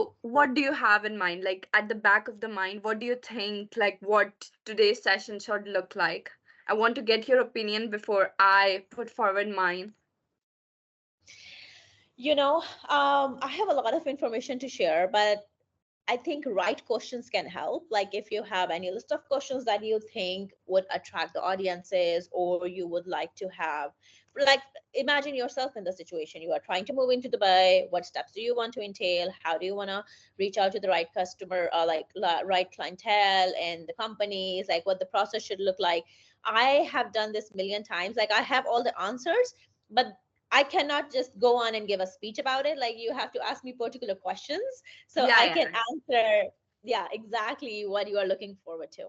So, what do you have in mind? Like at the back of the mind, what do you think, like what today's session should look like? I want to get your opinion before I put forward mine. I have a lot of information to share, but I think right questions can help. Like if you have any list of questions that you think would attract the audiences, or you would like to have, like, imagine yourself in the situation. You are trying to move into Dubai. What steps do you want to entail? How do you want to reach out to the right customer, right clientele and the companies? Like what the process should look like. I have done this million times. Like I have all the answers, but I cannot just go on and give a speech about it. Like you have to ask me particular questions so Yeah, I yeah. can answer, yeah, exactly what you are looking forward to.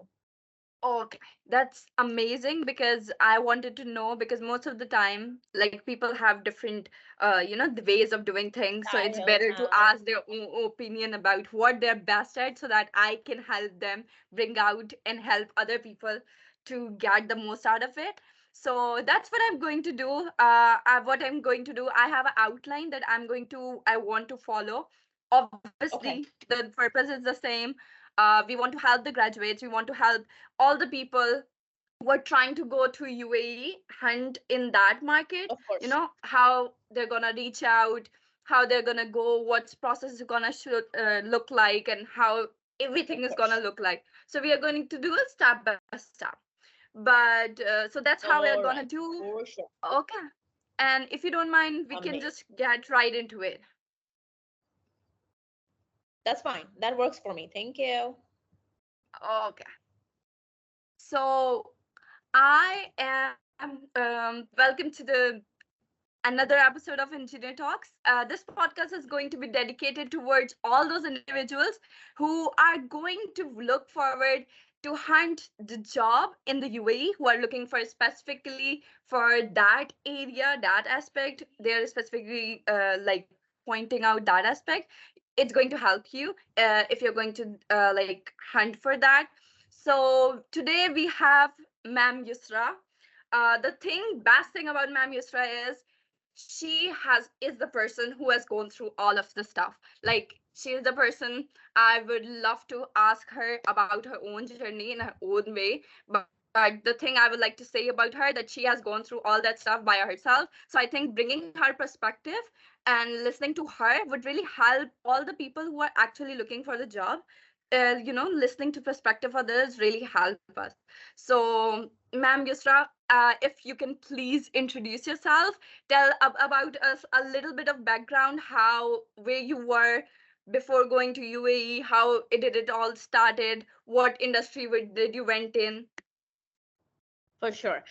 Okay, that's amazing because I wanted to know because most of the time, like people have different, the ways of doing things. So it's Styles, better to huh? ask their own opinion about what they're best at so that I can help them bring out and help other people to get the most out of it. So that's what I'm going to do. What I'm going to do, I have an outline that I want to follow. Obviously, Okay, the purpose is the same. We want to help the graduates. We want to help all the people who are trying to go to UAE hunt in that market, of course, how they're gonna reach out, how they're gonna go, what process is gonna should look like, and how everything of is gonna course. look like. So we are going to do it step by step. But so that's how we are All gonna right, do. for sure. Okay. And if you don't mind, we can Amazing. just get right into it. That's fine. That works for me. Thank you. Okay. So I am welcome to the another episode of Engineer Talks. This podcast is going to be dedicated towards all those individuals who are going to look forward to hunt the job in the UAE, who are looking for specifically for that area, that aspect. They're specifically like pointing out that aspect. It's going to help you if you're going to like hunt for that. So today we have Ma'am Yusra. The best thing about Ma'am Yusra is she has is the person who has gone through all of the stuff. Like she is the person I would love to ask her about her own journey in her own way. But the thing I would like to say about her that she has gone through all that stuff by herself. So I think bringing her perspective and listening to her would really help all the people who are actually looking for the job. Listening to perspective others really help us. So, Ma'am Yusra, if you can please introduce yourself, tell about us a little bit of background, how where you were before going to UAE, how did it all started, what industry did you went in. For sure.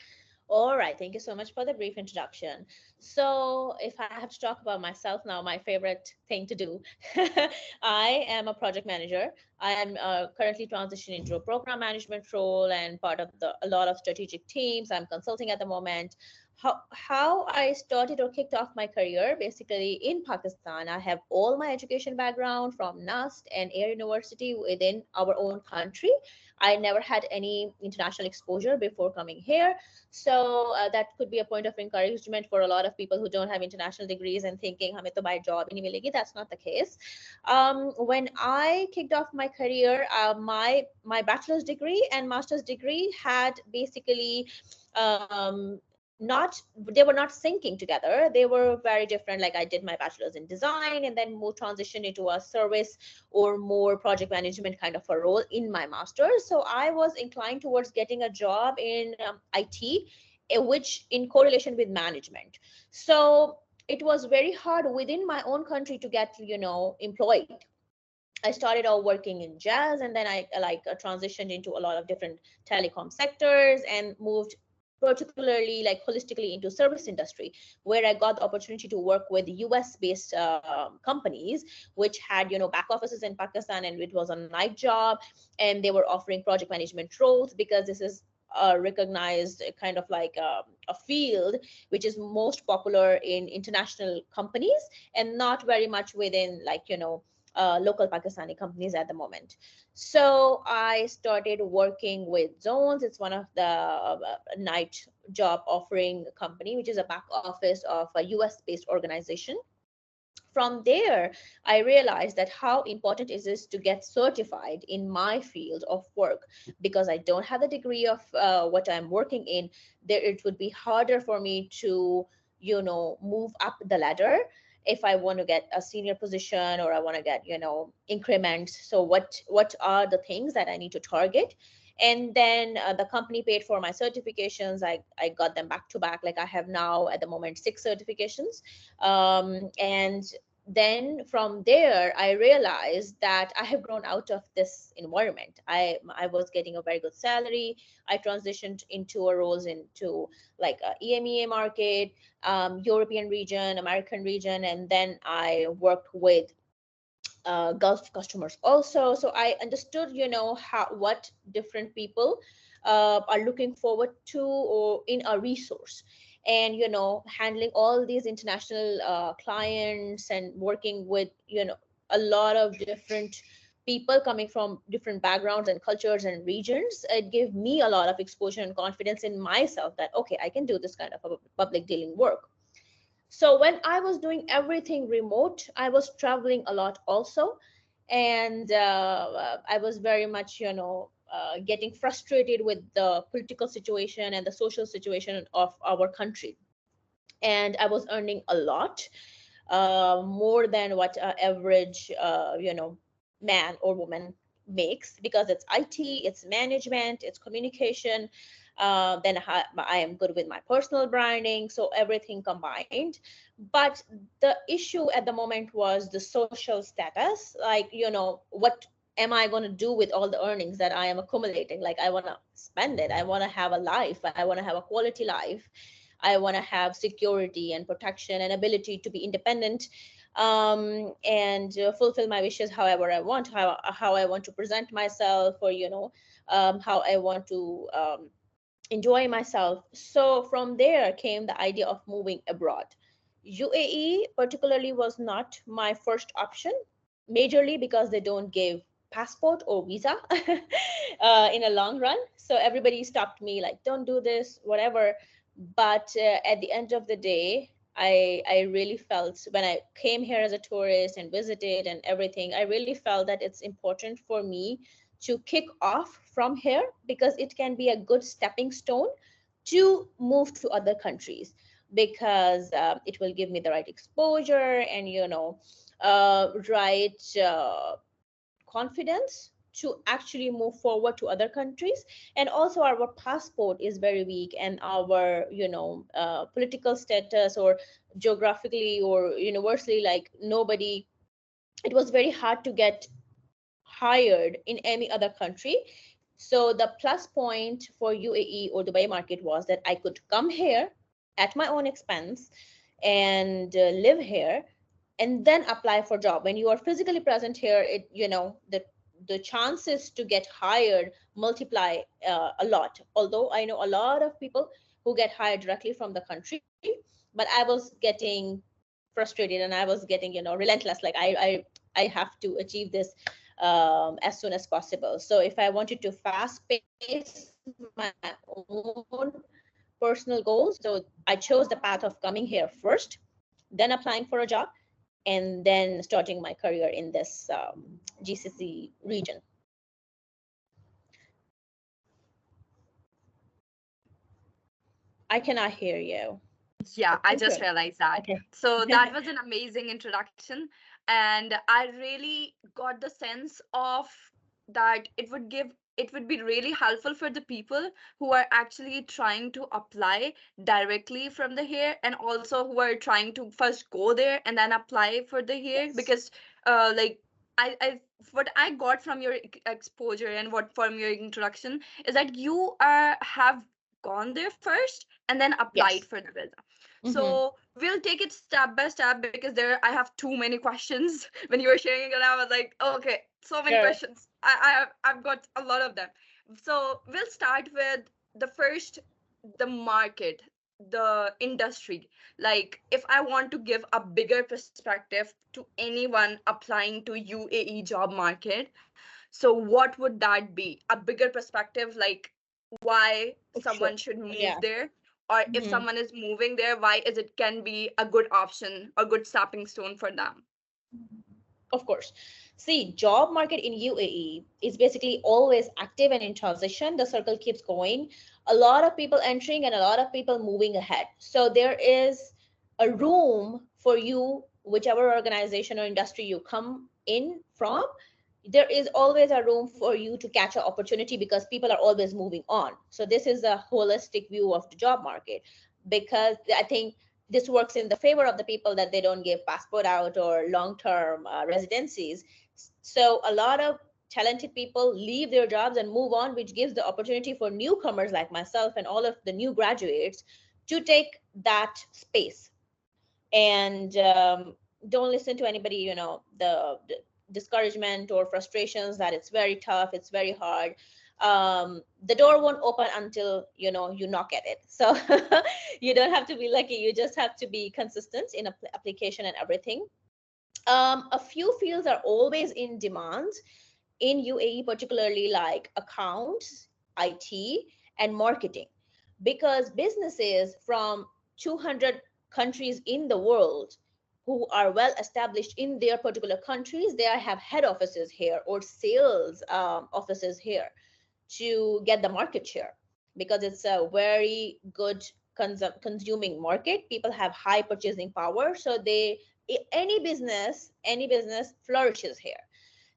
All right, thank you so much for the brief introduction. So, if I have to talk about myself now, my favorite thing to do, I am a project manager. I am currently transitioning into a program management role and part of a lot of strategic teams. I'm consulting at the moment. How I started or kicked off my career basically in Pakistan. I have all my education background from NUST and Air University within our own country. I never had any international exposure before coming here, so that could be a point of encouragement for a lot of people who don't have international degrees and thinking hame to buy job hi nahi milegi. That's not the case. When I kicked off my career, my bachelor's degree and master's degree had basically not they were not syncing together. They were very different. Like I did my bachelor's in design and then more transitioned into a service or more project management kind of a role in my master's. So I was inclined towards getting a job in IT, which in correlation with management. So it was very hard within my own country to get, employed. I started out working in jazz, and then I transitioned into a lot of different telecom sectors and moved particularly like holistically into service industry, where I got the opportunity to work with US based companies which had back offices in Pakistan, and it was a night job, and they were offering project management roles because this is recognized kind of like a field which is most popular in international companies and not very much within like local Pakistani companies at the moment. So I started working with Zones. It's one of the night job offering company, which is a back office of a US based organization From there, I realized that how important it is to get certified in my field of work, because I don't have the degree of what I'm working in. There, it would be harder for me to, move up the ladder if I want to get a senior position, or I want to get, increments. So what are the things that I need to target? And then the company paid for my certifications. I got them back to back. Like, I have now at the moment 6 certifications. And then from there, I realized that I have grown out of this environment. I was getting a very good salary. I transitioned into a roles into like a EMEA market, European region, American region, and then I worked with Gulf customers also. So I understood, how what different people are looking forward to or in a resource, and handling all these international clients and working with a lot of different people coming from different backgrounds and cultures and regions. It gave me a lot of exposure and confidence in myself that okay, I can do this kind of a public dealing work. So when I was doing everything remote, I was traveling a lot also, and I was very much, getting frustrated with the political situation and the social situation of our country. And I was earning a lot, more than what average, man or woman makes, because it's IT, it's management, it's communication. Then I am good with my personal branding, so everything combined. But the issue at the moment was the social status. Like, what am I going to do with all the earnings that I am accumulating? Like, I want to spend it. I want to have a life. I want to have a quality life. I want to have security and protection and ability to be independent, and fulfill my wishes however I want, how I want to present myself, or how I want to enjoy myself. So from there came the idea of moving abroad. UAE particularly was not my first option, majorly because they don't give passport or visa in a long run. So everybody stopped me like, don't do this, whatever. But at the end of the day, I really felt when I came here as a tourist and visited and everything, I really felt that it's important for me to kick off from here, because it can be a good stepping stone to move to other countries, because it will give me the right exposure and right confidence to actually move forward to other countries. And also our passport is very weak, and our political status or geographically or universally, like, nobody, it was very hard to get hired in any other country. So the plus point for UAE or Dubai market was that I could come here at my own expense and live here, and then apply for job. When you are physically present here, it the chances to get hired multiply a lot. Although I know a lot of people who get hired directly from the country, but I was getting frustrated and I was getting relentless. Like, I have to achieve this as soon as possible. So if I wanted to fast pace my own personal goals, so I chose the path of coming here first, then applying for a job, and then starting my career in this GCC region. I cannot hear you. I Yeah, I think just you're realized that. okay. So that was an amazing introduction. And I really got the sense of that it would be really helpful for the people who are actually trying to apply directly from the here, and also who are trying to first go there and then apply for the here. Yes. Because like I what I got from your exposure and what from your introduction is that you have gone there first and then applied Yes. for the visa. Mm-hmm. So we'll take it step by step, because there I have too many questions. When you were sharing it, I was like, oh, okay, so many Sure. questions. I've got a lot of them. So we'll start with the first, the market, the industry. Like, if I want to give a bigger perspective to anyone applying to UAE job market, so what would that be? A bigger perspective, like why Sure. someone should move Yeah. there, or if Mm-hmm. someone is moving there, why is it can be a good option, a good stepping stone for them. Of course. See, job market in UAE is basically always active and in transition. The circle keeps going. A lot of people entering and a lot of people moving ahead. So there is a room for you, whichever organization or industry you come in from, there is always a room for you to catch an opportunity because people are always moving on. So this is a holistic view of the job market, because I think this works in the favor of the people that they don't give passport out or long-term residencies. So a lot of talented people leave their jobs and move on, which gives the opportunity for newcomers like myself and all of the new graduates to take that space. And don't listen to anybody, the discouragement or frustrations that it's very tough, it's very hard. The door won't open until you knock at it. So you don't have to be lucky, you just have to be consistent in application and everything. A few fields are always in demand in UAE, particularly like accounts, IT, and marketing, because businesses from 200 countries in the world who are well established in their particular countries, they have head offices here or sales offices here to get the market share, because it's a very good consuming market. People have high purchasing power, so any business flourishes here.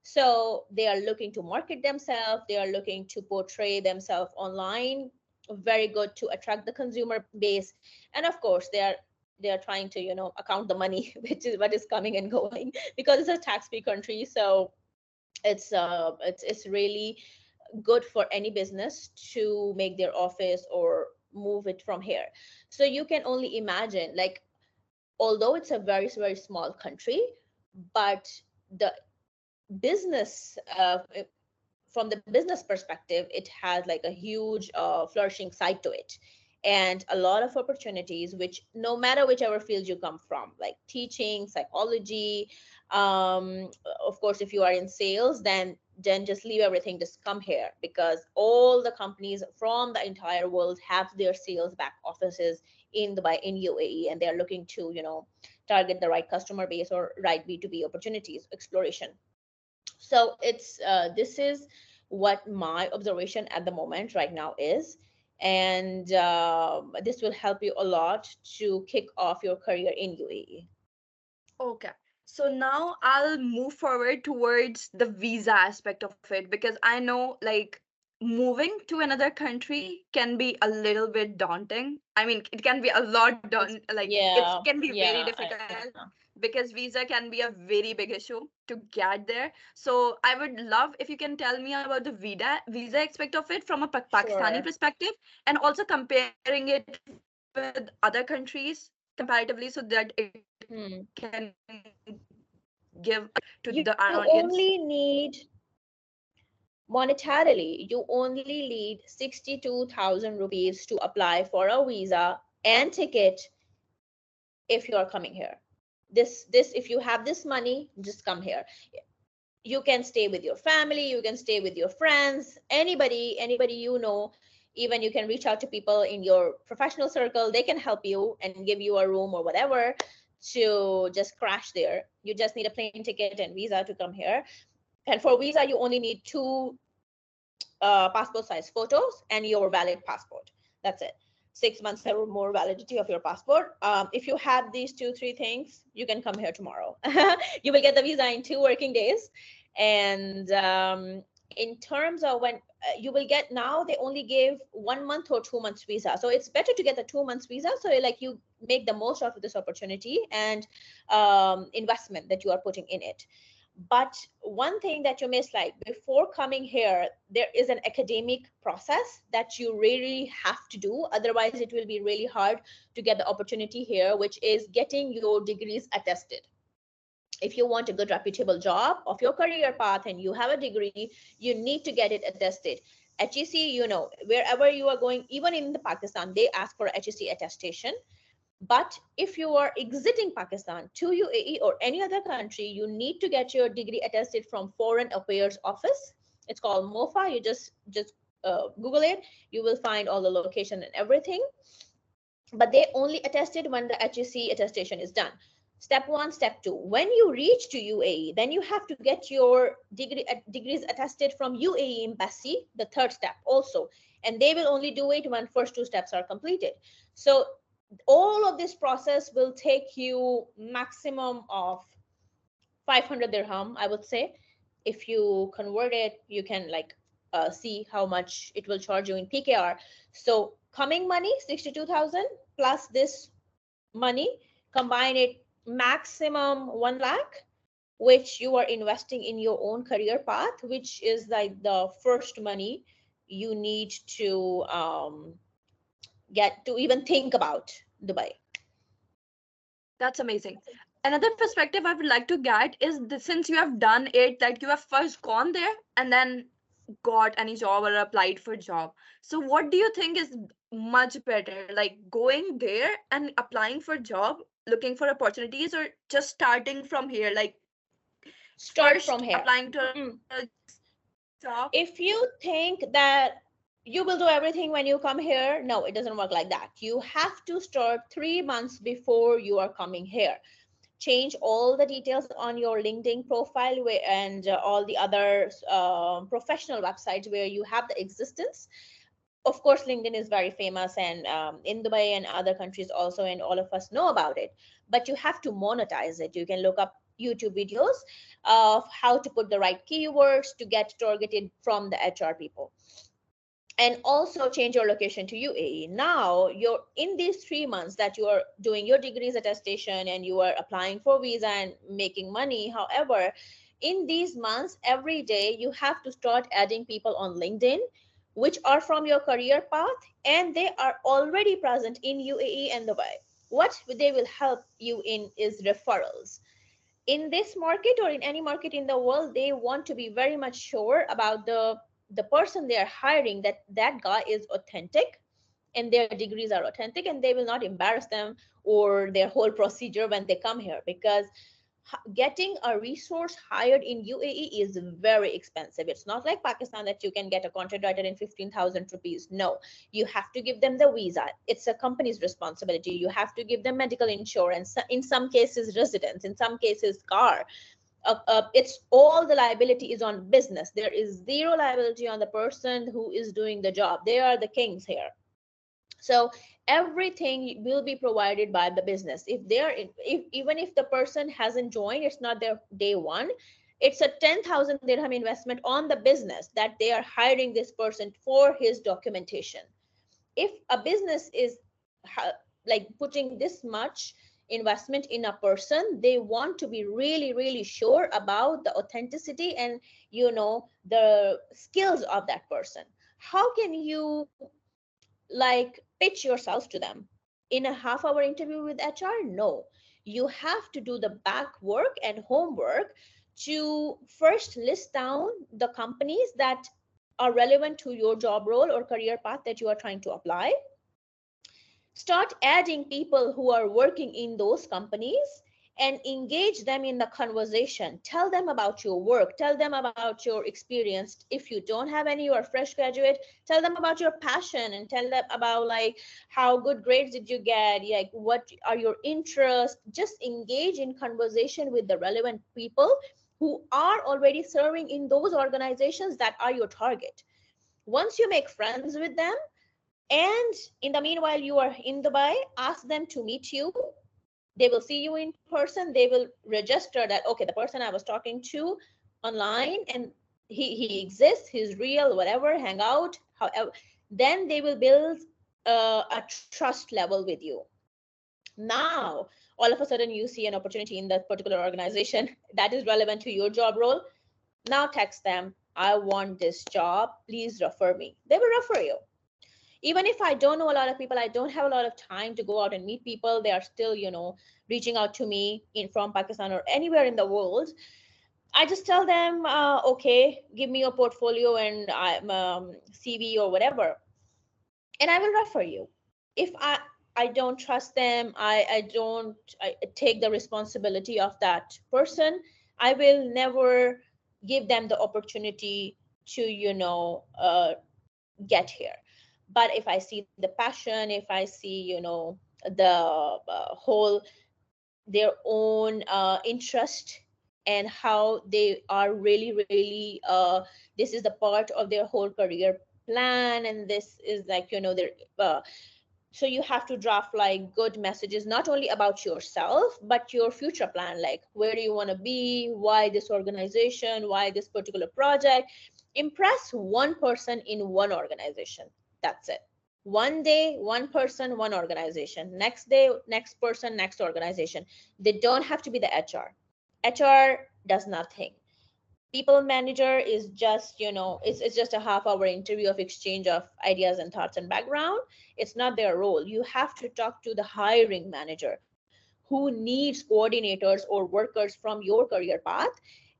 So they are looking to market themselves, they are looking to portray themselves online, very good to attract the consumer base. And of course they are trying to account the money which is what is coming and going, because it's a tax free country. So it's really good for any business to make their office or move it from here. So you can only imagine, like, although it's a very very small country, but the business from the business perspective, it has like a huge flourishing side to it, and a lot of opportunities, which no matter whichever field you come from, like teaching, psychology, um, of course if you are in sales, then just leave everything, just come here, because all the companies from the entire world have their sales back offices in Dubai, in UAE, and they are looking to target the right customer base or right B2B opportunities exploration. So it's this is what my observation at the moment right now is, and this will help you a lot to kick off your career in UAE. Okay. So now I'll move forward towards the visa aspect of it, because I know like moving to another country can be a little bit daunting. I mean, it can be a lot It's, like it yeah, can be very yeah, I difficult, know. because visa can be a very big issue to get there. So I would love if you can tell me about the visa aspect of it from a Pakistani Sure. perspective, and also comparing it with other countries comparatively, so that it can give a better idea to our You audience. only need, monetarily, you only need 62,000 rupees to apply for a visa and ticket if you are coming here. This if you have this money, just come here. You can stay with your family, you can stay with your friends, anybody even you can reach out to people in your professional circle, they can help you and give you a room or whatever to just crash there. You just need a plane ticket and visa to come here. And for visa you only need two passport size photos and your valid passport. That's it. 6 months or more validity of your passport. If you have these two, three things, you can come here tomorrow. You will get the visa in 2 working days. And in terms of when you will get, now they only give 1 month or 2 months visa. So it's better to get the 2 months visa. So like you make the most out of this opportunity and investment that you are putting in it. But one thing that you miss, like before coming here, there is an academic process that you really have to do. Otherwise, it will be really hard to get the opportunity here, which is getting your degrees attested. If you want a good reputable job of your career path and you have a degree, you need to get it attested. HEC, wherever you are going, even in the Pakistan, they ask for HEC attestation. But if you are exiting Pakistan to UAE or any other country, you need to get your degree attested from Foreign Affairs Office. It's called MOFA. You just Google it. You will find all the location and everything. But they only attested when the HEC attestation is done. Step one, step two. When you reach to UAE, then you have to get your degrees attested from UAE embassy, the third step also. And they will only do it when first two steps are completed. So all of this process will take you maximum of 500 dirham, I would say. If you convert it, you can like see how much it will charge you in PKR. So coming money, 62,000 plus this money, combine it maximum 1 lakh, which you are investing in your own career path, which is like the first money you need to get to even think about Dubai. That's amazing. Another perspective I would like to get is since you have done it, that you have first gone there and then got any job or applied for job. So what do you think is much better, like going there and applying for job, looking for opportunities, or just starting from here, like Start from first here. applying to a Mm-mm. job? If you think that you will do everything when you come here, no, it doesn't work like that. You have to start 3 months before you are coming here. Change all the details on your LinkedIn profile and all the other professional websites where you have the existence. Of course, LinkedIn is very famous, and in Dubai and other countries also, and all of us know about it. But you have to monetize it. You can look up YouTube videos of how to put the right keywords to get targeted from the HR people, and also change your location to UAE. Now you're in these 3 months that you are doing your degrees attestation and you are applying for visa and making money. However, in these months, every day you have to start adding people on LinkedIn, which are from your career path and they are already present in UAE and Dubai. What they will help you in is referrals. In this market or in any market in the world, they want to be very much sure about the person they are hiring, that that guy is authentic and their degrees are authentic, and they will not embarrass them or their whole procedure when they come here, because getting a resource hired in UAE is very expensive. It's not like Pakistan that you can get a contract writer in 15,000 rupees. No, you have to give them the visa. It's a company's responsibility. You have to give them medical insurance, in some cases residence, in some cases car. It's all the liability is on business. There is zero liability on the person who is doing the job. They are the kings here. So everything will be provided by the business. If they're if even if the person hasn't joined, it's not their day one, it's a 10,000 dirham investment on the business that they are hiring this person for his documentation. If a business is like putting this much investment in a person, they want to be really really sure about the authenticity and the skills of that person. How can you like pitch yourself to them in a half-hour interview with HR? No, you have to do the back work and homework to first list down the companies that are relevant to your job role or career path that you are trying to apply. Start adding people who are working in those companies and engage them in the conversation. Tell them about your work, tell them about your experience. If you don't have any, you're a fresh graduate, tell them about your passion and tell them about like how good grades did you get, like what are your interests. Just engage in conversation with the relevant people who are already serving in those organizations that are your target. Once you make friends with them, and in the meanwhile you are in Dubai, ask them to meet you. They will see you in person. They will register that, okay, the person I was talking to online and he exists, he's real, whatever, hang out, however. Then they will build a trust level with you. Now all of a sudden you see an opportunity in that particular organization that is relevant to your job role. Now text them, I want this job, please refer me. They will refer you. Even if I don't know a lot of people, I don't have a lot of time to go out and meet people, they are still reaching out to me from Pakistan or anywhere in the world. I just tell them, okay, give me your portfolio and CV or whatever, and I will refer you. If I don't trust them, I take the responsibility of that person, I will never give them the opportunity to get here. But if I see the passion, if I see the whole their own interest, and how they are really this is the part of their whole career plan, and this is like, their so you have to draft like good messages, not only about yourself but your future plan, like where do you want to be, why this organization, why this particular project. Impress one person in one organization, that's it. One day one person, one organization, next day next person, next organization. They don't have to be the hr does nothing. People manager is just, it's just a half hour interview of exchange of ideas and thoughts and background. It's not their role. You have to talk to the hiring manager who needs coordinators or workers from your career path.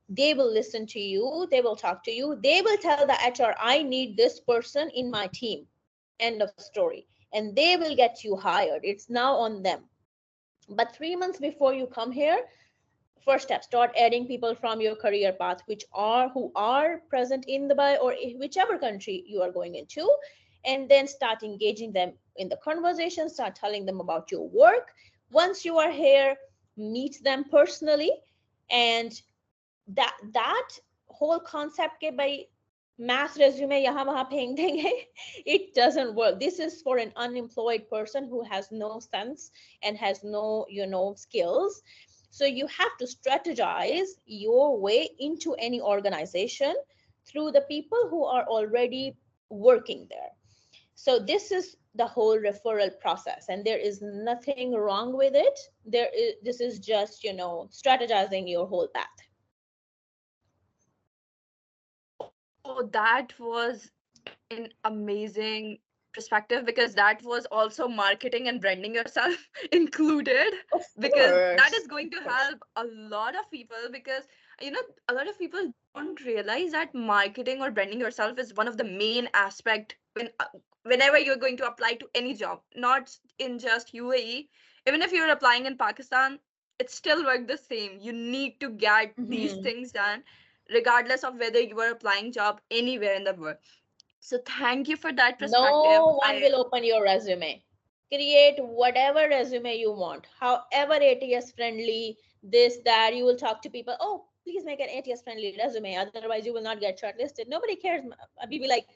They will listen to you, they will talk to you, they will tell the hr, I need this person in my team, end of story, and they will get you hired. It's now on them. But 3 months before you come here, first step, start adding people from your career path who are present in Dubai or whichever country you are going into, and then start engaging them in the conversation, start telling them about your work. Once you are here, meet them personally. And that whole concept ke by mass resume yahan wahan pheng denge, it doesn't work. This is for an unemployed person who has no sense and has no skills. So you have to strategize your way into any organization through the people who are already working there. So this is the whole referral process, and there is nothing wrong with it. This is just, strategizing your whole path. Oh, that was an amazing perspective, because that was also marketing and branding yourself included, Of because that course, is going of to course. help a lot of people. Because a lot of people don't realize that marketing or branding yourself is one of the main aspect whenever you're going to apply to any job, not in just UAE. Even if you're applying in Pakistan, it still work the same. You need to get these Mhm. things done regardless of whether you are applying job anywhere in the world. So thank you for that perspective. No one I will open your resume. Create whatever resume you want, however ATS friendly, this, that. You will talk to people. Oh, please make an ATS friendly resume. Otherwise, you will not get shortlisted. Nobody cares. Be like,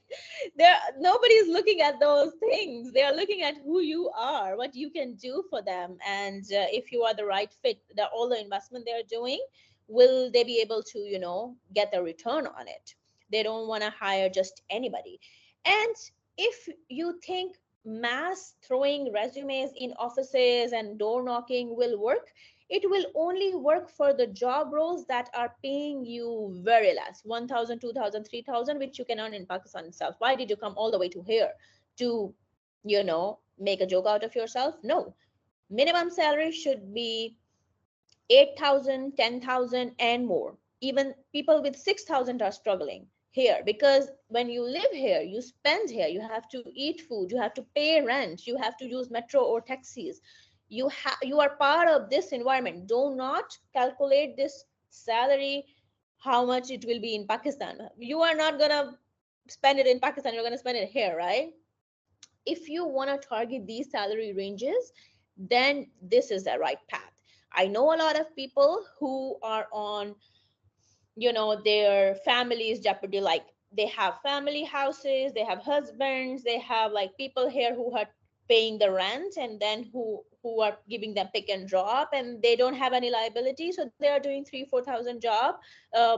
there, nobody is looking at those things. They are looking at who you are, what you can do for them, and if you are the right fit. That all the investment they are doing, will they be able to, get a return on it? They don't want to hire just anybody. And if you think mass throwing resumes in offices and door knocking will work, it will only work for the job roles that are paying you very less, 1,000, 2,000, 3,000, which you can earn in Pakistan itself. Why did you come all the way to here to, make a joke out of yourself? No. Minimum salary should be 8,000, 10,000, and more. Even people with 6,000 are struggling here, because when you live here, you spend here, you have to eat food, you have to pay rent, you have to use metro or taxis. You are part of this environment. Do not calculate this salary, how much it will be in Pakistan. You are not going to spend it in Pakistan, you're going to spend it here, right? If you want to target these salary ranges, then this is the right path. I know a lot of people who are on, their families jeopardy, like they have family houses, they have husbands, they have like people here who are paying the rent, and then who are giving them pick and drop, and they don't have any liability, so they are doing 3-4,000 job,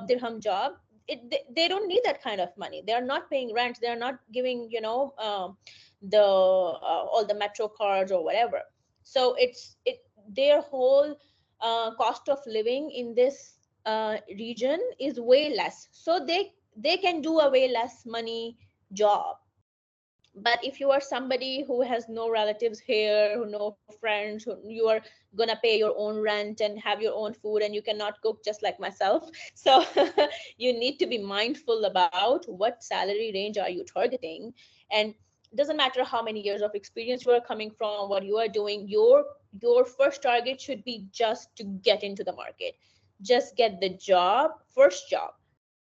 dirham job. They don't need that kind of money. They are not paying rent, they are not giving, all the metro cards or whatever. So their whole cost of living in this region is way less, so they can do a way less money job. But if you are somebody who has no relatives here, who no friends, who you are gonna pay your own rent and have your own food, and you cannot cook, just like myself. So you need to be mindful about what salary range are you targeting. And it doesn't matter how many years of experience you are coming from, what you are doing, your first target should be just to get into the market. Just get the job, first job.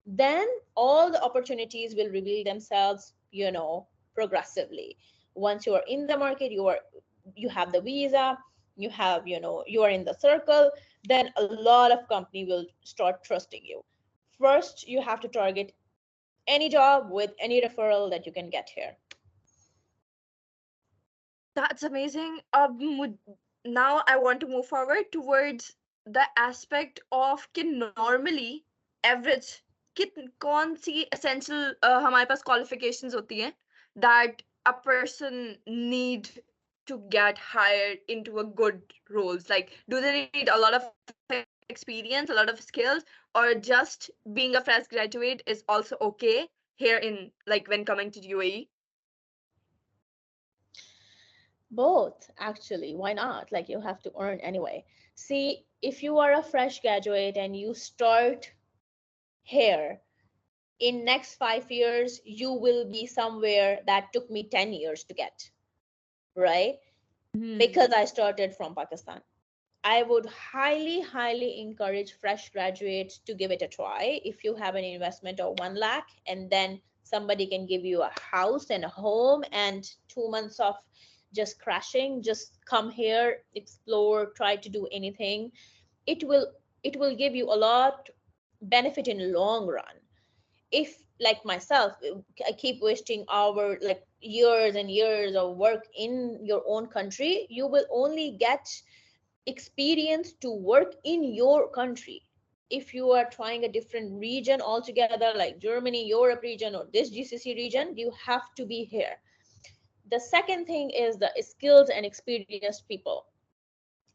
Then all the opportunities will reveal themselves, progressively. Once you are in the market, you have the visa, you have, you are in the circle, then a lot of company will start trusting you. First, you have to target any job with any referral that you can get here. That's amazing. Now I want to move forward towards the aspect of कि normally average कित कौन सी essential हमारे पास qualifications होती हैं that a person need to get hired into a good roles. Like, do they need a lot of experience, a lot of skills, or just being a fresh graduate is also okay here in, like, when coming to UAE? Both, actually. Why not? Like, you have to earn anyway. See, if you are a fresh graduate and you start here, in next 5 years, you will be somewhere that took me 10 years to get, right? Because I started from Pakistan. I would highly, highly encourage fresh graduates to give it a try. If you have an investment of 1 lakh and then somebody can give you a house and a home and 2 months of just crashing, just come here, explore, try to do anything. It will give you a lot benefit in long run. If like myself, I keep wasting our like years and years of work in your own country, you will only get experience to work in your country. If you are trying a different region altogether, like Germany, Europe region, or this GCC region, you have to be here. The second thing is the skilled and experienced people.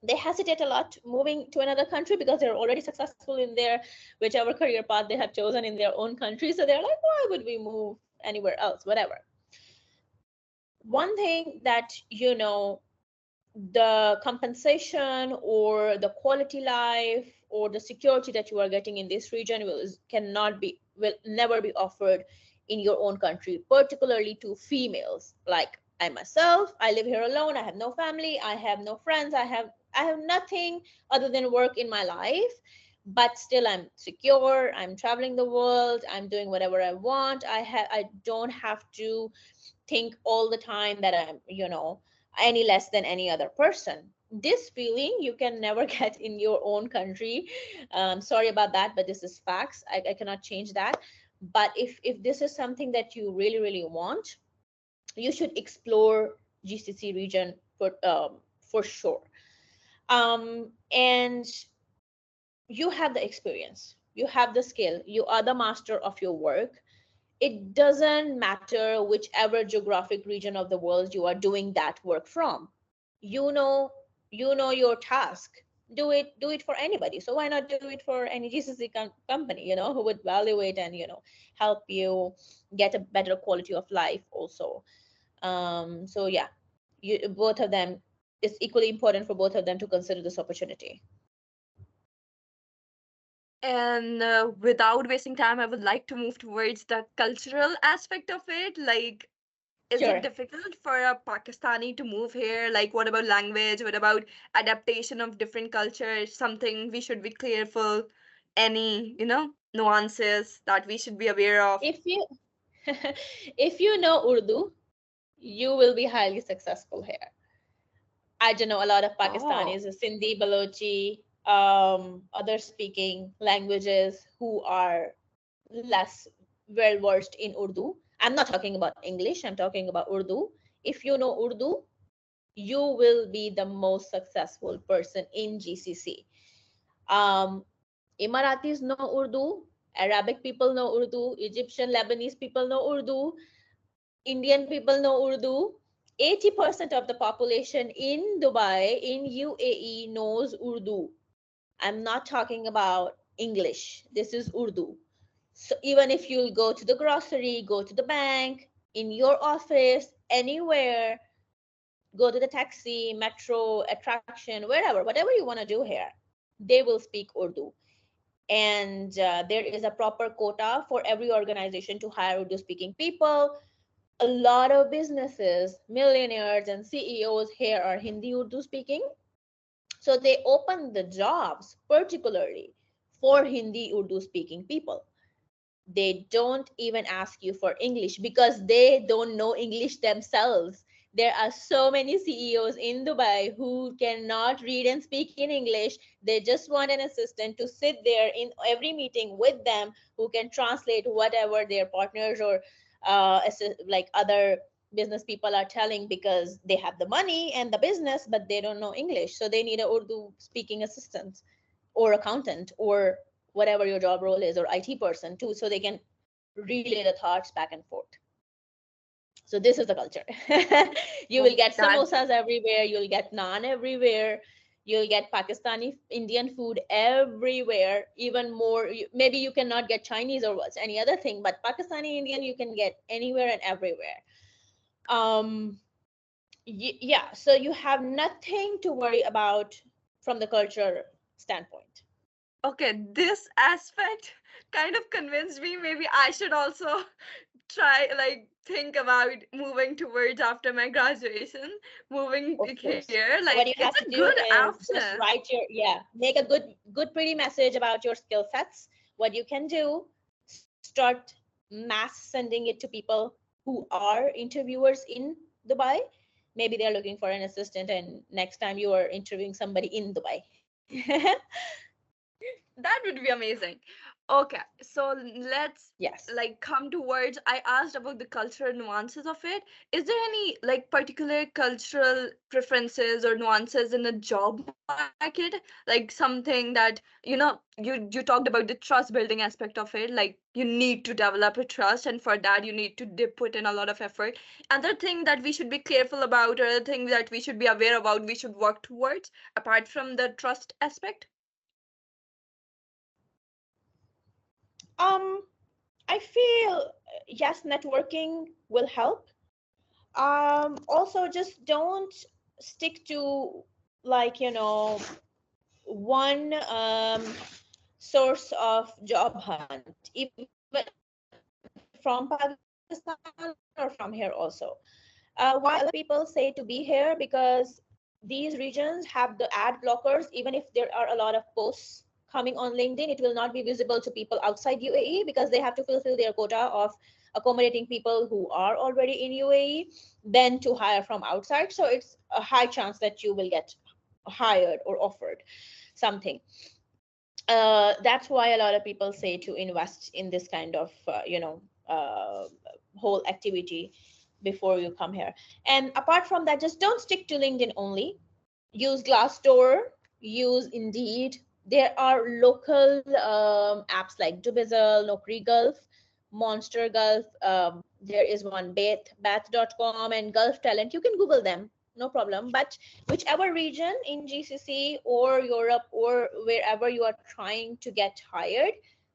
They hesitate a lot moving to another country because they're already successful in their whichever career path they have chosen in their own country. So they're like, why would we move anywhere else? Whatever. One thing that the compensation or the quality life or the security that you are getting in this region will never be offered in your own country, particularly to females. Like I myself, I live here alone. I have no family, I have no friends, I have nothing other than work in my life, but still I'm secure. I'm traveling the world, I'm doing whatever I want. I don't have to think all the time that I'm any less than any other person. This feeling you can never get in your own country. Sorry about that, but this is facts. I cannot change that. But if this is something that you really really want, you should explore GCC region for sure. And you have the experience, you have the skill, you are the master of your work. It doesn't matter whichever geographic region of the world you are doing that work from. You know your task. Do it for anybody. So why not do it for any GCC company, who would value it and help you get a better quality of life also. So yeah, both of them, it's equally important for both of them to consider this opportunity. And without wasting time, I would like to move towards the cultural aspect of it. Like, is it Sure. difficult for a Pakistani to move here? Like, what about language? What about adaptation of different cultures? Something we should be careful. Any, nuances that we should be aware of? If you if you know Urdu, you will be highly successful here. I don't know, a lot of Oh, Pakistanis, Sindhi, Balochi, other speaking languages who are less well versed in Urdu. I'm not talking about English, I'm talking about Urdu. If you know Urdu, you will be the most successful person in GCC. Um, Emiratis know Urdu, Arabic people know Urdu, Egyptian, Lebanese people know Urdu, Indian people know Urdu. 80% of the population in Dubai, in UAE, knows Urdu. I'm not talking about English. This is Urdu. So even if you go to the grocery, go to the bank, in your office, anywhere, go to the taxi, metro, attraction, wherever, whatever you want to do here, they will speak Urdu. And there is a proper quota for every organization to hire Urdu speaking people. A lot of businesses, millionaires and CEOs here are Hindi Urdu speaking. So they open the jobs particularly for Hindi Urdu speaking people. They don't even ask you for English because they don't know English themselves. There are so many CEOs in Dubai who cannot read and speak in English. They just want an assistant to sit there in every meeting with them who can translate whatever their partners or like other business people are telling, because they have the money and the business, but they don't know English. So they need a Urdu speaking assistant or accountant or whatever your job role is, or IT person too, so they can relay the thoughts back and forth. So this is the culture. You will Oh, get that samosas everywhere, you'll get naan everywhere, you'll get Pakistani Indian food everywhere. Even more, maybe you cannot get Chinese or what's any other thing, but Pakistani Indian you can get anywhere and everywhere. um yeah, so you have nothing to worry about from the culture standpoint. okay. This aspect kind of convinced me. Maybe I should also try, like, think about moving towards after my graduation, moving Of course. here. So what Like, you it's have to a do good is just option. write your, yeah, make a good pretty message about your skill sets. What you can do, start mass sending it to people who are interviewers in Dubai. Maybe they're looking for an assistant, and next time you are interviewing somebody in Dubai. That would be amazing. Okay, so let's, Yes. like, come towards. I asked about the cultural nuances of it. Is there any, like, particular cultural preferences or nuances in the job market? Like something that, you talked about the trust building aspect of it. Like, you need to develop a trust, and for that you need to put in a lot of effort. Other thing that we should be careful about, or the thing that we should be aware about, we should work towards, apart from the trust aspect. Um, I feel yes, networking will help. Also, just don't stick to, like, one source of job hunt, even from Pakistan or from here also. Why a lot of people say to be here, because these regions have the ad blockers. Even if there are a lot of posts coming on LinkedIn, it will not be visible to people outside UAE, because they have to fulfill their quota of accommodating people who are already in UAE, then to hire from outside. So it's a high chance that you will get hired or offered something. That's why a lot of people say to invest in this kind of whole activity before you come here. And apart from that, just don't stick to LinkedIn only. Use Glassdoor, use Indeed. There are local apps like Dubizzle, Naukri Gulf, Monster Gulf. There is one bath.com and Gulf Talent. You can Google them, no problem. But whichever region in GCC or Europe or wherever you are trying to get hired,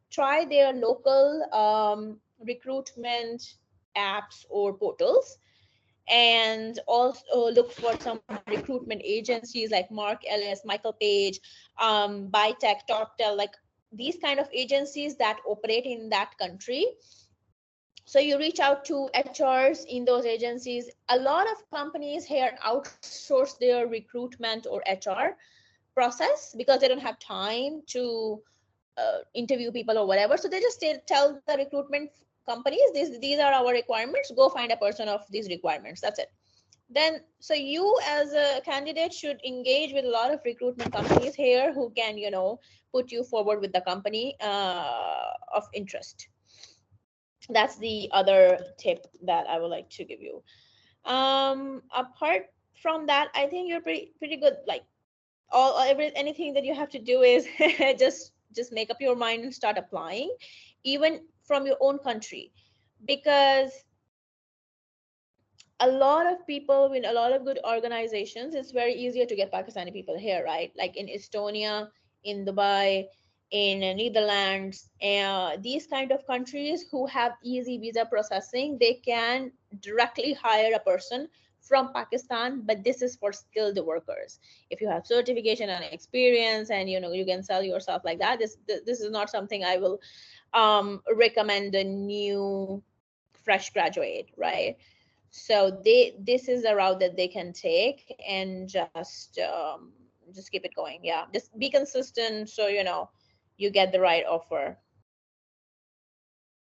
try their local recruitment apps or portals, and also look for some recruitment agencies like Mark Ellis, Michael Page, Bytech, TopTel, like these kind of agencies that operate in that country. So you reach out to HRs in those agencies. A lot of companies here outsource their recruitment or HR process because they don't have time to interview people or whatever. So they just tell the recruitment companies, these are our requirements. Go find a person of these requirements. That's it. Then, so you as a candidate should engage with a lot of recruitment companies here who can, put you forward with the company of interest. That's the other tip that I would like to give you. Apart from that, I think you're pretty good. Like anything that you have to do is just make up your mind and start applying, even from your own country, because a lot of people in a lot of good organizations, it's very easier to get Pakistani people here, right? Like in Estonia, in Dubai, in Netherlands, these kind of countries who have easy visa processing, they can directly hire a person from Pakistan, but this is for skilled workers. If you have certification and experience, and you can sell yourself like that, this is not something I will recommend a new fresh graduate, right? So this is a route that they can take, and just keep it going. Yeah, just be consistent, so you get the right offer.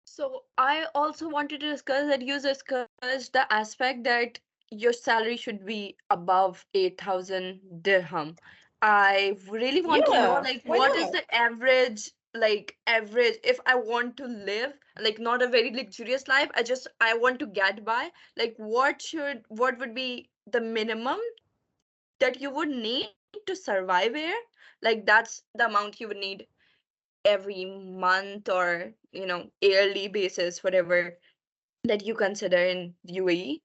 So I also wanted to discuss that you discussed the aspect that your salary should be above 8,000 dirham. I really want to know, Yeah, like, why what is not? the average, like, average, if I want to live, like, not a very luxurious life, I want to get by, like, what would be the minimum that you would need to survive here? Like, that's the amount you would need every month, or, yearly basis, whatever that you consider in UAE.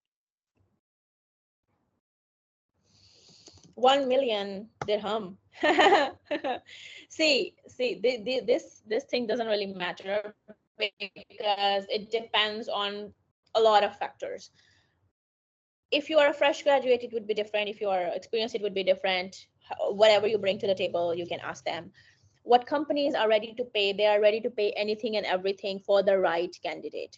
1 million dirham. This thing doesn't really matter because it depends on a lot of factors. If you are a fresh graduate, it would be different. If you are experienced, it would be different. Whatever you bring to the table, you can ask them. What companies are ready to pay? They are ready to pay anything and everything for the right candidate.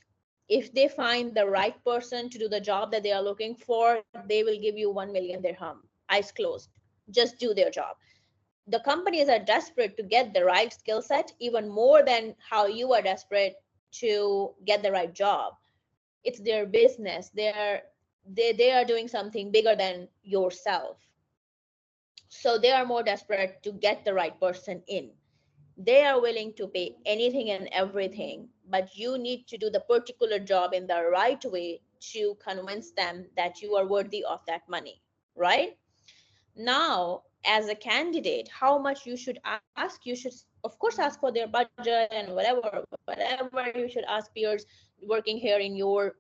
If they find the right person to do the job that they are looking for, they will give you 1 million dirham, eyes closed. Just do their job. The companies are desperate to get the right skill set, even more than how you are desperate to get the right job. It's their business. They are doing something bigger than yourself, so they are more desperate to get the right person in. They are willing to pay anything and everything, but you need to do the particular job in the right way to convince them that you are worthy of that money, right? Now, as a candidate, how much you should ask, you should of course ask for their budget and whatever you should ask peers working here in your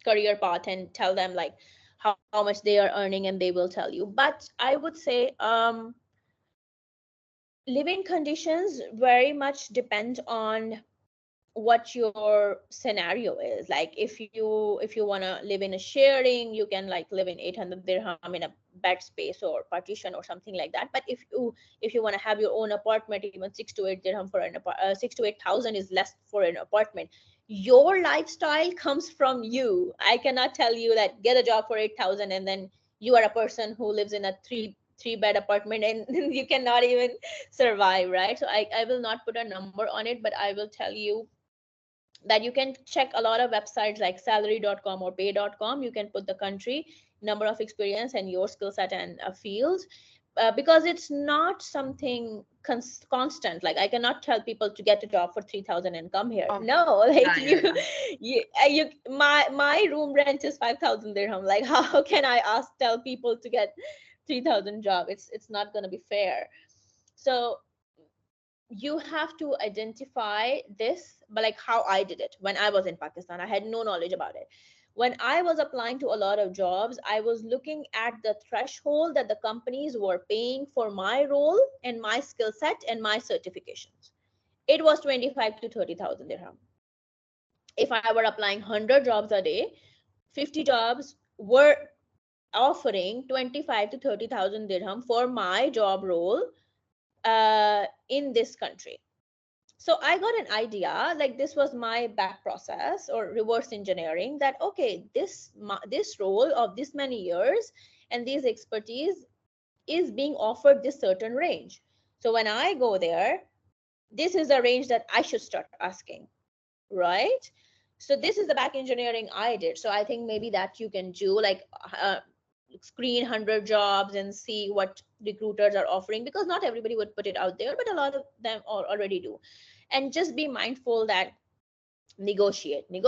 career path, and tell them like how much they are earning, and they will tell you. But I would say living conditions very much depend on what your scenario is. Like if you want to live in a sharing, you can like live in 800 dirham in a bed space or partition or something like that. But if you want to have your own apartment, even 6 to 8 dirham for 6 to 8,000 is less for an apartment. Your lifestyle comes from you. I cannot tell you that get a job for 8,000 and then you are a person who lives in a three bed apartment and you cannot even survive, right? So I will not put a number on it, but I will tell you that you can check a lot of websites like salary.com or pay.com. You can put the country, number of experience, and your skill set and field, because it's not something constant. Like I cannot tell people to get a job for 3,000 and come here. Oh, No, like yeah, yeah, yeah. my room rent is 5,000 dirham. Like how can I ask tell people to get 3,000 job? It's not going to be fair. So you have to identify this. But like how I did it when I was in Pakistan, I had no knowledge about it. When I was applying to a lot of jobs, I was looking at the threshold that the companies were paying for my role and my skill set and my certifications. It was 25 to 30,000 dirham. If I were applying 100 jobs a day, 50 jobs were offering 25 to 30,000 dirham for my job role in this country. So I got an idea, like this was my back process or reverse engineering, that okay, this role of this many years and this expertise is being offered this certain range. So when I go there, this is the range that I should start asking, right? So this is the back engineering I did. So I think maybe that you can do, like screen 100 jobs and see what recruiters are offering, because not everybody would put it out there, but a lot of them already do. And just be mindful that negotiate. If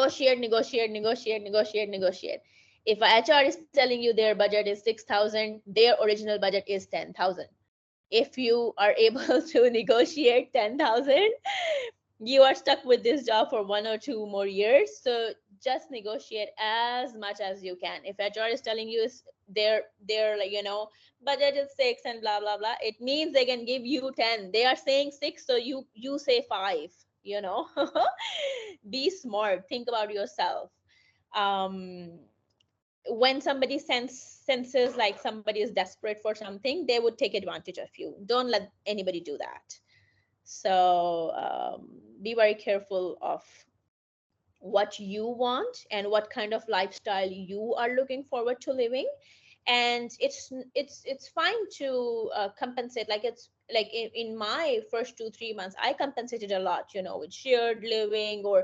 a HR is telling you their budget is 6,000, their original budget is 10,000. If you are able to negotiate 10,000, you are stuck with this job for 1 or 2 more years. So just negotiate as much as you can. If HR is telling you their like budget is 6 and blah blah blah, it means they can give you 10. They are saying 6, so you say 5. you know be smart, think about yourself. um when somebody senses like somebody is desperate for something, they would take advantage of you. Don't let anybody do that. So be very careful of what you want and what kind of lifestyle you are looking forward to living. And it's fine to compensate. Like it's like in my first 2 3 months, I compensated a lot, with shared living or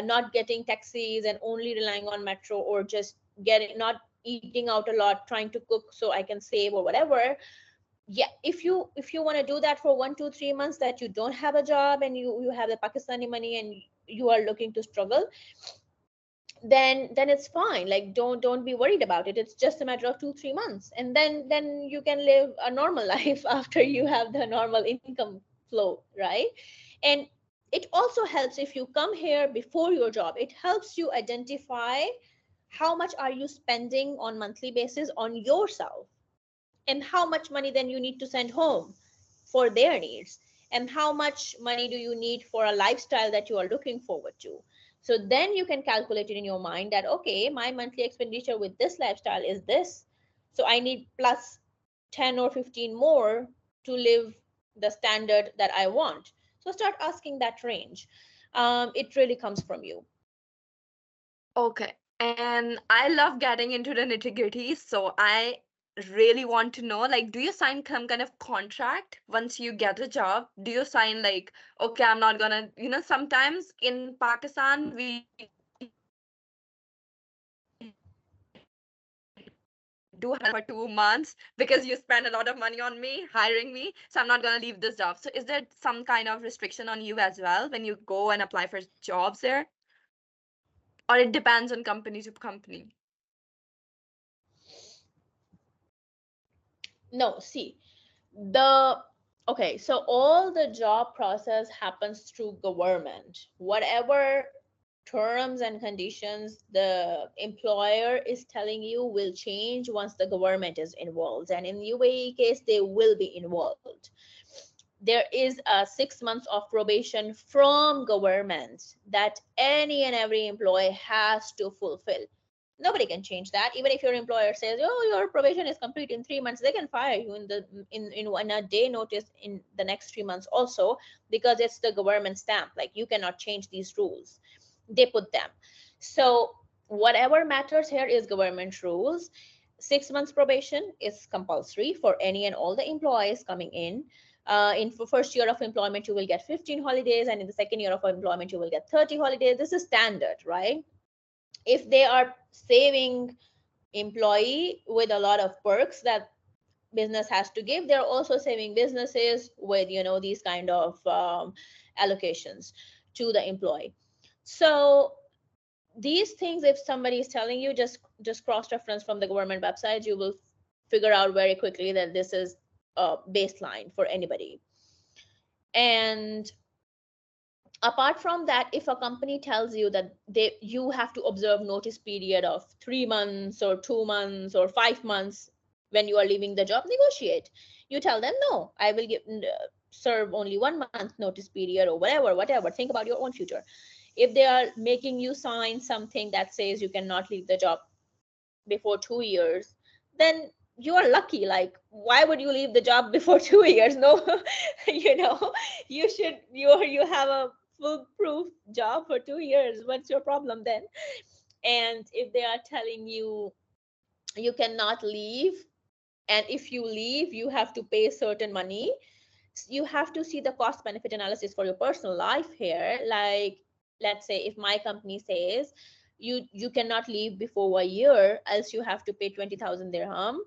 not getting taxis and only relying on metro, or just getting not eating out a lot, trying to cook so I can save or whatever. Yeah, if you want to do that for 1 2 3 months that you don't have a job, and you have the Pakistani money and you are looking to struggle, then it's fine. Like, don't be worried about it. It's just a matter of 2 3 months, and then you can live a normal life after you have the normal income flow, right? And it also helps if you come here before your job. It helps you identify how much are you spending on monthly basis on yourself, and how much money then you need to send home for their needs, and how much money do you need for a lifestyle that you are looking forward to. So then you can calculate it in your mind that, okay, my monthly expenditure with this lifestyle is this, so I need plus 10 or 15 more to live the standard that I want. So start asking that range. It really comes from you. Okay. And I love getting into the nitty-gritty, so I really want to know, like, do you sign some kind of contract once you get a job? Do you sign like, okay, I'm not gonna, sometimes in Pakistan we do have this contract where we say, okay, I'm not gonna leave this job for 2 months because you spend a lot of money on me hiring me, so I'm not gonna leave this job. So is there some kind of restriction on you as well when you go and apply for jobs there? Or it depends on company to company? No, see, the okay, so all the job process happens through government. Whatever terms and conditions the employer is telling you will change once the government is involved, and in UAE case they will be involved. There is a 6 months of probation from government that any and every employee has to fulfill. Nobody can change that. Even if your employer says, oh, your probation is complete in 3 months, they can fire you in a day notice in the next 3 months also, because it's the government stamp. Like, you cannot change these rules, they put them. So whatever matters here is government rules. 6 months probation is compulsory for any and all the employees coming in. In first year of employment you will get 15 holidays, and in the second year of employment you will get 30 holidays. This is standard, right? If they are saving employee with a lot of perks that business has to give, they're also saving businesses with these kind of allocations to the employee. So these things, if somebody is telling you, just cross reference from the government website, you will figure out very quickly that this is a baseline for anybody. And apart from that, if a company tells you that you have to observe notice period of 3 months or 2 months or 5 months when you are leaving the job, negotiate. You tell them, no, I will serve only 1 month notice period, or whatever. Think about your own future. If they are making you sign something that says you cannot leave the job before 2 years, then you are lucky. Like, why would you leave the job before 2 years? No, you have a foolproof job for 2 years. What's your problem then? And if they are telling you you cannot leave, and if you leave you have to pay certain money, you have to see the cost benefit analysis for your personal life here. Like, let's say if my company says you cannot leave before a year, else you have to pay 20,000 dirham,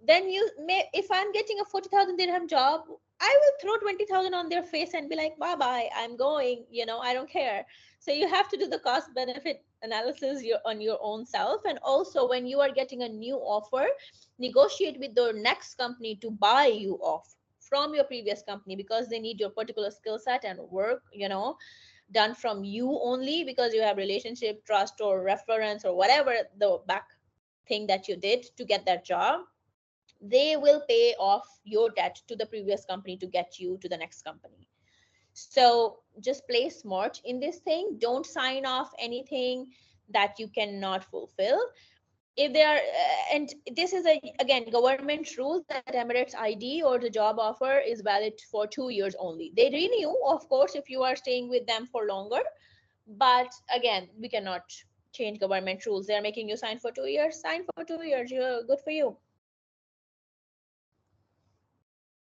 then you may, if I'm getting a 40,000 dirham job, I will throw 20,000 on their face and be like, bye bye, I'm going, I don't care. So you have to do the cost benefit analysis on your own self. And also, when you are getting a new offer, negotiate with the next company to buy you off from your previous company, because they need your particular skill set and work, done from you only, because you have relationship, trust, or reference, or whatever the back thing that you did to get that job. They will pay off your debt to the previous company to get you to the next company. So just play smart in this thing. Don't sign off anything that you cannot fulfill. If they are and this is again government rules that Emirates ID or the job offer is valid for 2 years only. They renew, of course, if you are staying with them for longer, but again, we cannot change government rules. They are making you sign for 2 years, sign for 2 years. You're good for you.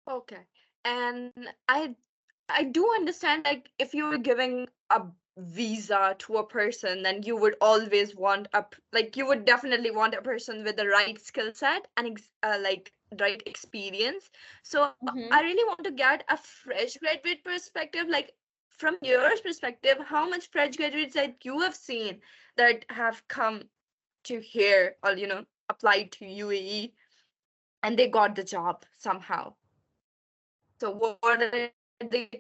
Okay. And I I do understand, like, if you were giving a visa to a person, then you would always want like, you would definitely want a person with the right skill set and like right experience. So I Mm-hmm. really want to get a fresh graduate perspective, like from your perspective, how much fresh graduates that you have seen that have come to here, or applied to UAE, and they got the job somehow. So what are the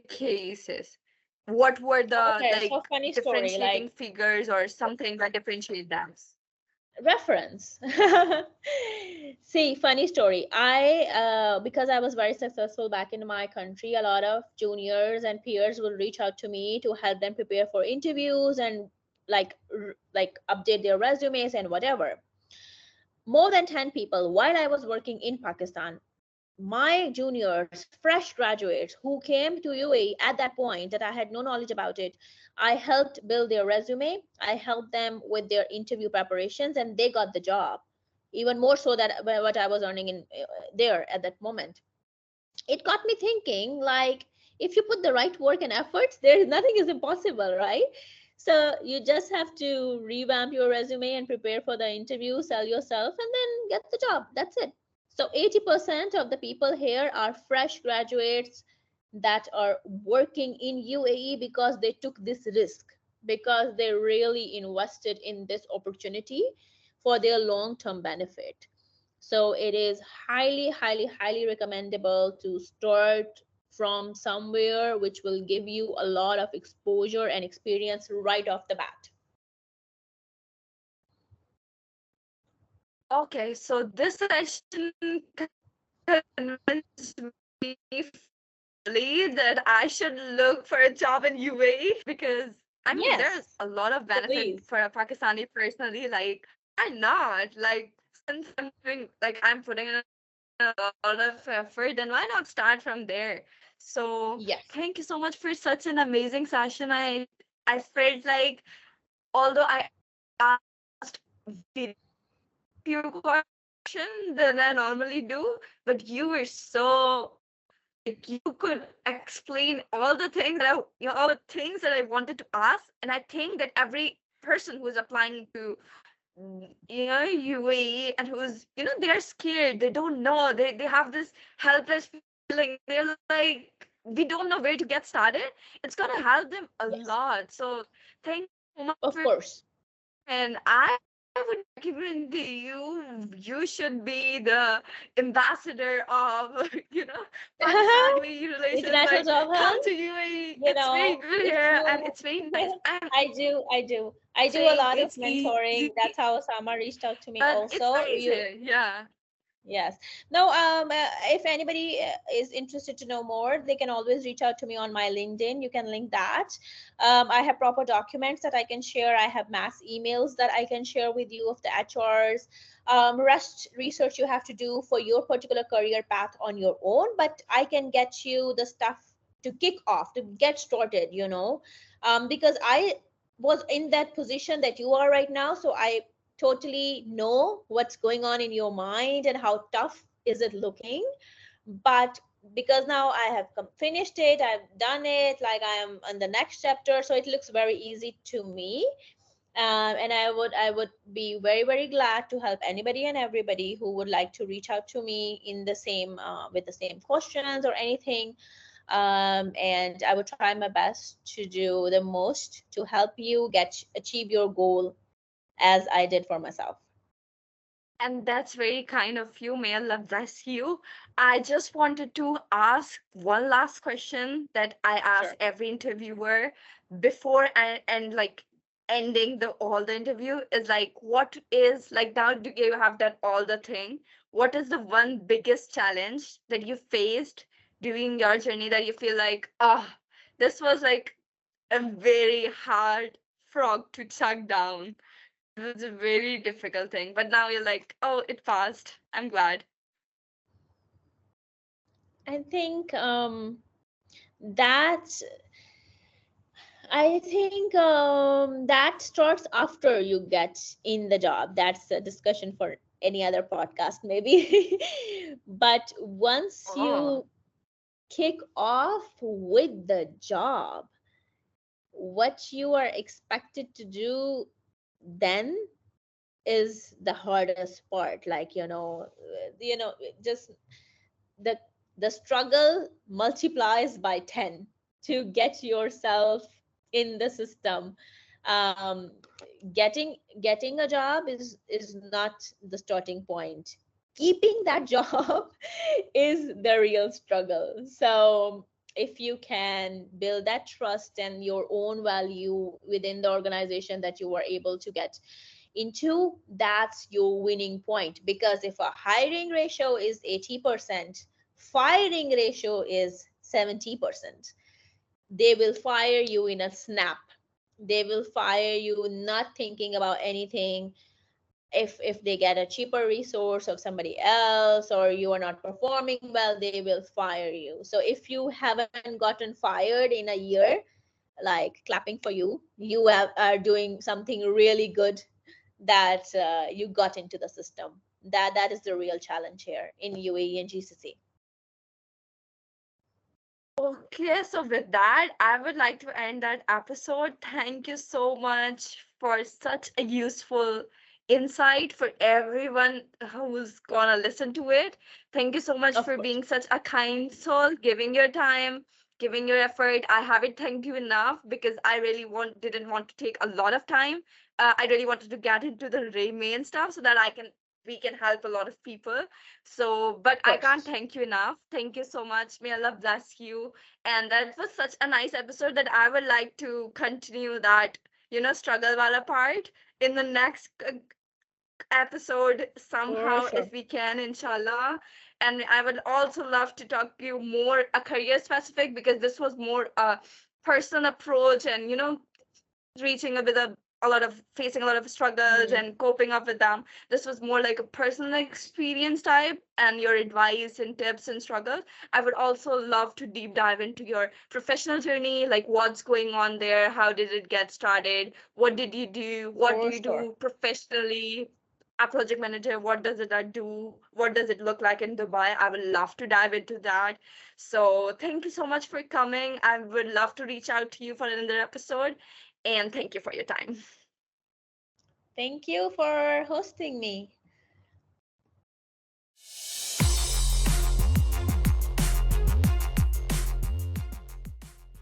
cases? What were the like Okay, so funny differentiating story, like figures or something that differentiate them? reference. See, funny story. Because I was very successful back in my country, a lot of juniors and peers will reach out to me to help them prepare for interviews and like update their resumes and whatever. More than 10 people while I was working in Pakistan, my juniors, fresh graduates who came to UAE at that point that I had no knowledge about it, I helped build their resume. I helped them with their interview preparations, and they got the job. Even more so that what I was earning in there at that moment. It got me thinking, like, if you put the right work and efforts, there is nothing is impossible, right? So you just have to revamp your resume and prepare for the interview, sell yourself, and then get the job. That's it. So 80% of the people here are fresh graduates that are working in UAE because they took this risk, because they really invested in this opportunity for their long term benefit. So it is highly, highly, highly recommendable to start from somewhere which will give you a lot of exposure and experience right off the bat. Okay, so this session convinced me fully that I should look for a job in UAE, because I mean there's Yes, a lot of benefit please. for a Pakistani personally. Like, why not? Like, since I'm putting in a lot of effort, then why not start from there? So Yes. thank you so much for such an amazing session. I felt like, although I asked very few questions than I normally do, but you were so, like, you could explain all the things that all the things that I wanted to ask, and I think that every person who's applying to UAE, and who's, they are scared, they don't know, they have this helpless feeling, they're like, we don't know where to get started. It's gonna help them a Yes. lot. So thank you so much Of for, course. and I would recommend to you should be the ambassador of Pakistan UAE relations. International Like, job come hunt, to UAE, you it's very know, good if here and you it's very nice. I'm I do a saying lot of it's mentoring. easy, That's how Osama reached out to me but it's also. nice here. Yeah. Yes. No, if anybody is interested to know more, they can always reach out to me on my LinkedIn. You can link that. I have proper documents that I can share. I have mass emails that I can share with you of the HRs. Rest research you have to do for your particular career path on your own, but I can get you the stuff to kick off, to get started, because I was in that position that you are right now. So I totally know what's going on in your mind and how tough is it looking. But because now I have finished it, I've done it, like I am on the next chapter, so it looks very easy to me. And I would be very, very glad to help anybody and everybody who would like to reach out to me in the same with the same questions or anything. And I would try my best to do the most to help you achieve your goal as I did for myself. And that's very kind of you. May Allah bless you. I just wanted to ask one last question that I ask Sure. every interviewer before and like ending the all the interview is like, what is, like, now do you have that all the thing? What is the one biggest challenge that you faced during your journey that you feel like, this was like a very hard frog to chug down? It was a very difficult thing, but now you're like, oh, it passed. I'm glad. I think that that starts after you get in the job. That's a discussion for any other podcast, maybe. But once Oh, you kick off with the job, what you are expected to do then is the hardest part. Like, just the the struggle multiplies by 10 to get yourself in the system. um, getting a job is not the starting point. Keeping that job is the real struggle. So if you can build that trust and your own value within the organization that you were able to get into, that's your winning point. Because if a hiring ratio is 80%, firing ratio is 70%. They will fire you in a snap. They will fire you not thinking about anything. If they get a cheaper resource of somebody else, or you are not performing well, they will fire you. So if you haven't gotten fired in a year, like, clapping for you, are doing something really good, that you got into the system. That is the real challenge here in UAE and GCC. Okay, so with that, I would like to end that episode. Thank you so much for such a useful insight for everyone who's gonna listen to it. Thank you so much Of for course. being such a kind soul, giving your time, giving your effort. I haven't thanked you enough because I really didn't want to take a lot of time. I really wanted to get into the main stuff so that we can help a lot of people. So, but Of I can't course. thank you enough. Thank you so much. May Allah bless you. And that was such a nice episode that I would like to continue that, struggle wala part in the next episode For somehow sure. if we can, inshallah. And I would also love to talk to you more a career specific because this was more a personal approach and, reaching with a lot of facing a lot of struggles Mhm. and coping up with them. This was more like a personal experience type and your advice and tips and struggles. I would also love to deep dive into your professional journey, like what's going on there, how did it get started, what did you do, what do For you sure. do professionally, a project manager, what does it do, what does it look like in Dubai. I would love to dive into that. So thank you so much for coming. I would love to reach out to you for another episode, and thank you for your time. Thank you for hosting me.